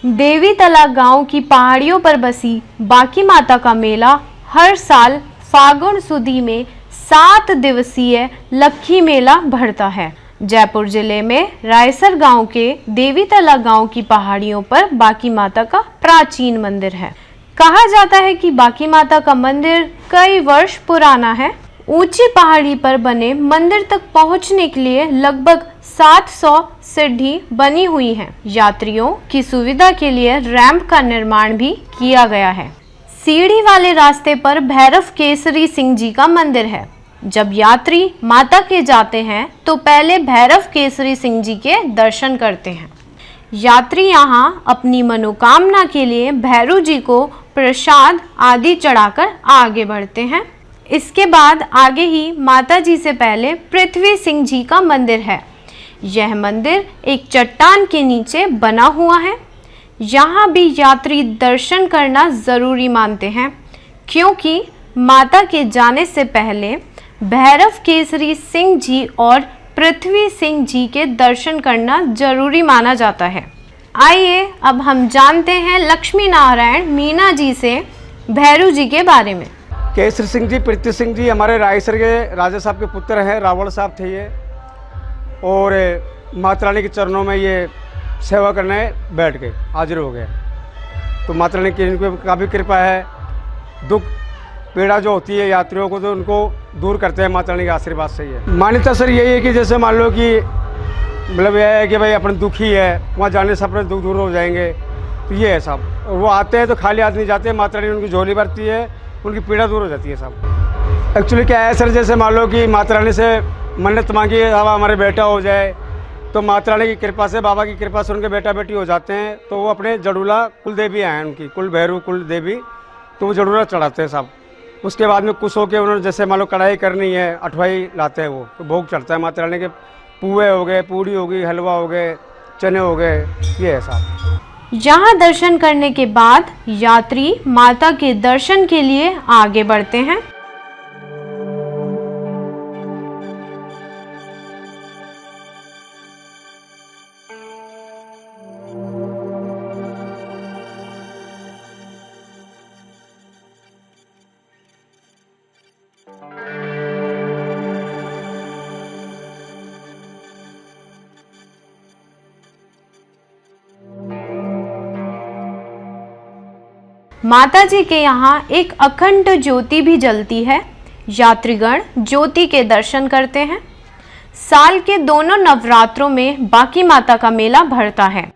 देवीतला गांव की पहाड़ियों पर बसी बांकी माता का मेला हर साल फागुन सुदी में 7 दिवसीय लक्खी मेला भरता है। जयपुर जिले में रायसर गांव के देवीतला गांव की पहाड़ियों पर बांकी माता का प्राचीन मंदिर है। कहा जाता है कि बांकी माता का मंदिर कई वर्ष पुराना है। ऊंची पहाड़ी पर बने मंदिर तक पहुंचने के लिए लगभग 700 सीढ़ी बनी हुई हैं। यात्रियों की सुविधा के लिए रैंप का निर्माण भी किया गया है। सीढ़ी वाले रास्ते पर भैरव केसरी सिंह जी का मंदिर है। जब यात्री माता के जाते हैं तो पहले भैरव केसरी सिंह जी के दर्शन करते हैं। यात्री यहां अपनी मनोकामना के लिए भैरव जी को प्रसाद आदि चढ़ाकर आगे बढ़ते हैं। इसके बाद आगे ही माता जी से पहले पृथ्वी सिंह जी का मंदिर है। यह मंदिर एक चट्टान के नीचे बना हुआ है। यहाँ भी यात्री दर्शन करना ज़रूरी मानते हैं, क्योंकि माता के जाने से पहले भैरव केसरी सिंह जी और पृथ्वी सिंह जी के दर्शन करना जरूरी माना जाता है। आइए अब हम जानते हैं लक्ष्मी नारायण मीना जी से भैरव जी के बारे में। केसरी सिंह जी, पृथ्वी सिंह जी हमारे रायसर के राजा साहब के पुत्र हैं। रावण साहब थे ये, और माता रानी के चरणों में ये सेवा करने बैठ गए, हाजिर हो गए। तो माता रानी की इनको काफ़ी कृपा है। दुख पीड़ा जो होती है यात्रियों को, तो उनको दूर करते हैं माता रानी के आशीर्वाद से। ये मान्यता सर यही है कि जैसे मान लो कि मतलब यह है कि भाई अपन दुखी है, वहाँ जाने से अपने दुख दूर हो जाएंगे। तो ये है साहब, वो आते हैं तो खाली हाथ नहीं जाते, माता रानी उनकी झोली भरती है, उनकी पीड़ा दूर हो जाती है साहब। एक्चुअली क्या है सर, जैसे मान लो कि माता रानी से मन्नत मांगी है हमारे बेटा हो जाए, तो माता रानी की कृपा से, बाबा की कृपा से उनके बेटा बेटी हो जाते हैं। तो वो अपने जड़ूला कुल देवी हैं उनकी, कुल भैरव कुल देवी, तो वो जड़ूला चढ़ाते हैं साहब। उसके बाद में कुछ होकर उन्होंने जैसे मान लो कढ़ाई करनी है, अठवाई लाते हैं वो, तो भोग चढ़ता है माता रानी के। पुए हो गए, पूड़ी हो गई, हलवा हो गए, चने हो गए, ये है साहब। यहाँ दर्शन करने के बाद यात्री माता के दर्शन के लिए आगे बढ़ते हैं। माता जी के यहाँ एक अखंड ज्योति भी जलती है। यात्रीगण ज्योति के दर्शन करते हैं। साल के दोनों नवरात्रों में बांकी माता का मेला भरता है।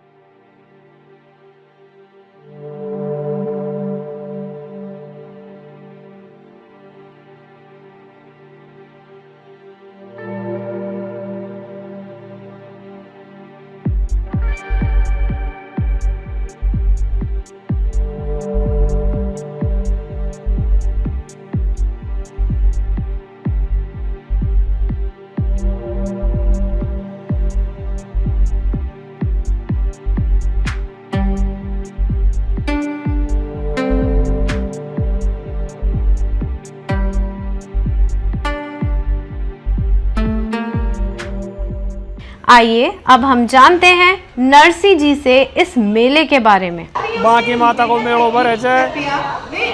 आइए अब हम जानते हैं नरसी जी से इस मेले के बारे में। बांकी माता को मेड़ो भरे छे,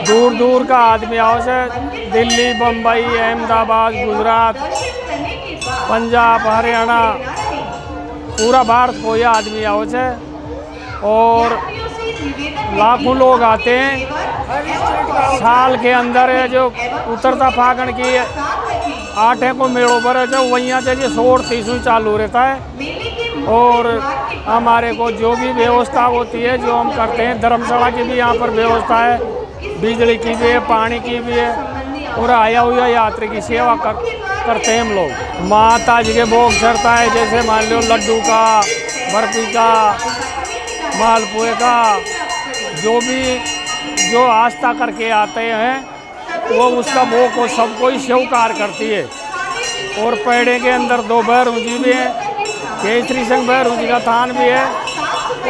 दूर दूर का आदमी आओ छे। दिल्ली, बम्बई, अहमदाबाद, गुजरात, पंजाब, हरियाणा, पूरा भारत को ये आदमी आओ छे, और लाखों लोग आते हैं। साल के अंदर है जो उतरता फागण की 8 को मेड़ो भरे छे, वहीं से जो 138 चालू रहता है। और हमारे को जो भी व्यवस्था होती है जो हम करते हैं, धर्मशाला की भी यहाँ पर व्यवस्था है, बिजली की भी है, पानी की भी है, और आया हुआ यात्री की सेवा करते हैं हम लोग। माता जी के भोग चढ़ता है, जैसे मान लो लड्डू का, बर्फी का, मालपुए का, जो आस्था करके आते हैं वो उसका भोग को सबको ही स्वीकार करती है। और पेड़े के अंदर 2 भैरव जी भी हैं, केसरी सिंह भैरव जी का थान भी है,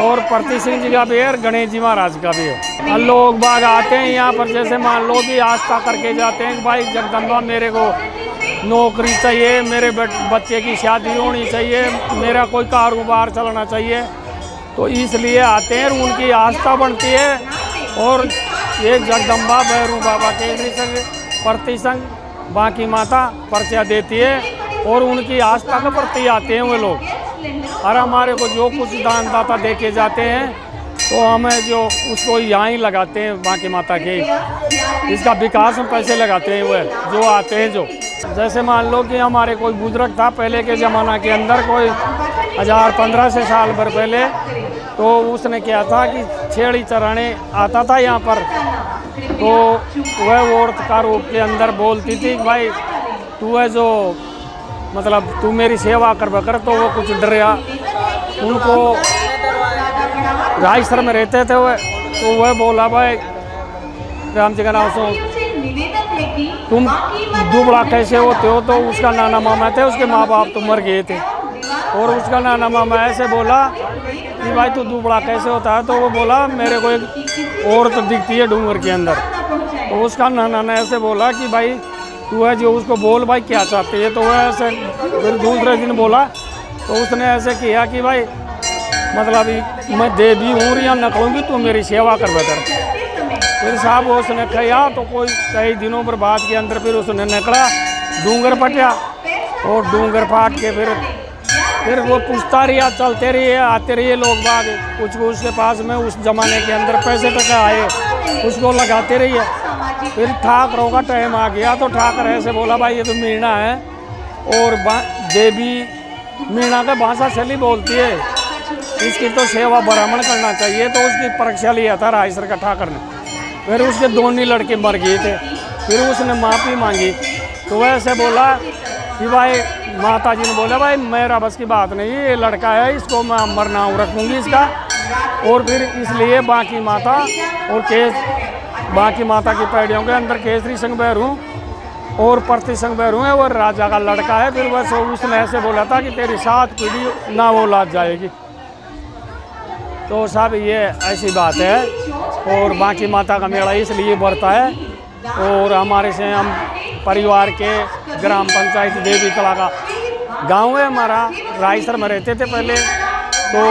और पृथ्वी सिंह जी का भी है, और गणेश जी महाराज का भी है। लोग बाग आते हैं यहाँ पर, जैसे मान लो कि आस्था करके जाते हैं कि भाई जगदम्बा मेरे को नौकरी चाहिए, मेरे बच्चे की शादी होनी चाहिए, मेरा कोई कारोबार चलना चाहिए, तो इसलिए आते हैं, उनकी आस्था बढ़ती है। और एक जगदम्बा भैरू बाबा केसरी संघ प्रति संघ बाकी माता पर्चा देती है और उनकी आस्था के प्रति आते हैं वे लोग। और हमारे को जो कुछ दान दाता दे के जाते हैं तो हमें जो उसको यहाँ ही लगाते हैं बाकी माता के, इसका विकास हम पैसे लगाते हैं वह जो आते हैं। जो जैसे मान लो कि हमारे कोई बुजुर्ग था पहले के ज़माना के अंदर, कोई 1015 से साल भर पहले, तो उसने क्या था कि छेड़ी चराने आता था यहाँ पर, तो वह औरत का रूप के अंदर बोलती थी कि भाई तू है जो मतलब तू मेरी सेवा कर, तो वो कुछ डरिया। उनको रायसर में रहते थे वह, तो वह बोला भाई राम जी का नाम सुन, तुम दुबला कैसे होते हो? तो उसका नाना मामा थे, उसके माँ बाप तो मर गए थे, और उसका नाना मामा ऐसे बोला कि भाई तू दुबला कैसे होता है? तो वो बोला मेरे को एक औरत दिखती है डूंगर के अंदर। तो उसका नाना ने ऐसे बोला कि भाई तू है जो उसको बोल भाई क्या चाहती है? तो वह ऐसे फिर दूसरे दिन बोला, तो उसने ऐसे किया कि भाई मतलब मैं देवी हूँ या नकलूँगी, तू मेरी सेवा कर बेहतर। फिर साहब उसने कहा, तो कोई कई दिनों पर बाद के अंदर फिर उसने निकला डूंगर पटिया, और डूंगर पाट के फिर वो पूछता रहा, चलते रहिए, आते रहिए लोग बाग, कुछ उसके पास में उस ज़माने के अंदर पैसे टका आए, उसको लगाते रहिए। फिर ठाकरों का टाइम आ गया, तो ठाकर ऐसे बोला भाई ये तो मीणा है, और देवी मीणा का भाषा शैली बोलती है, इसकी तो सेवा ब्राह्मण करना चाहिए। तो उसकी परीक्षा लिया था रायसर का ठाकर ने। फिर उसके दोनों लड़के मर गए थे, फिर उसने माफ़ी मांगी। तो वैसे बोला कि भाई माता जी ने बोला भाई मेरा बस की बात नहीं, ये लड़का है, इसको मैं मरना रखूँगी इसका। और फिर इसलिए बाकी माता और बाकी माता की पैड़ियों के अंदर केसरी संघ भैरू और प्रति संघ भैरू है, वो राजा का लड़का है। फिर बस उसने ऐसे बोला था कि तेरी 7 पीढ़ी ना औलाद जाएगी। तो साहब ये ऐसी बात है। और बाकी माता का मेला इसलिए बढ़ता है, और हमारे से हम परिवार के ग्राम पंचायत देवी तला का गांव है हमारा, रायसर में रहते थे पहले। तो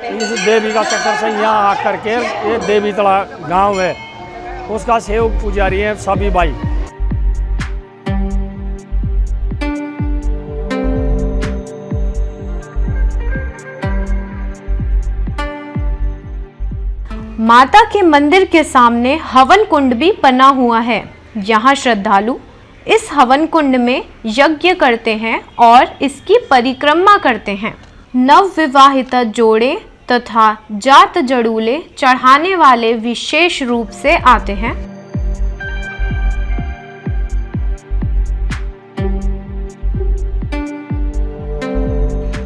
इस देवी का चक्कर से यहाँ आकर के ये देवी तला गांव है, उसका सेवक पुजारी है सभी भाई। माता के मंदिर के सामने हवन कुंड भी बना हुआ है। यहाँ श्रद्धालु इस हवन कुंड में यज्ञ करते हैं और इसकी परिक्रमा करते हैं। नवविवाहिता जोड़े तथा जात जड़ूले चढ़ाने वाले विशेष रूप से आते हैं।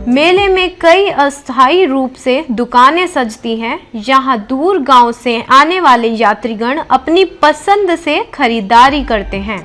मेले में कई अस्थायी रूप से दुकानें सजती हैं। यहाँ दूर गांव से आने वाले यात्रीगण अपनी पसंद से खरीदारी करते हैं।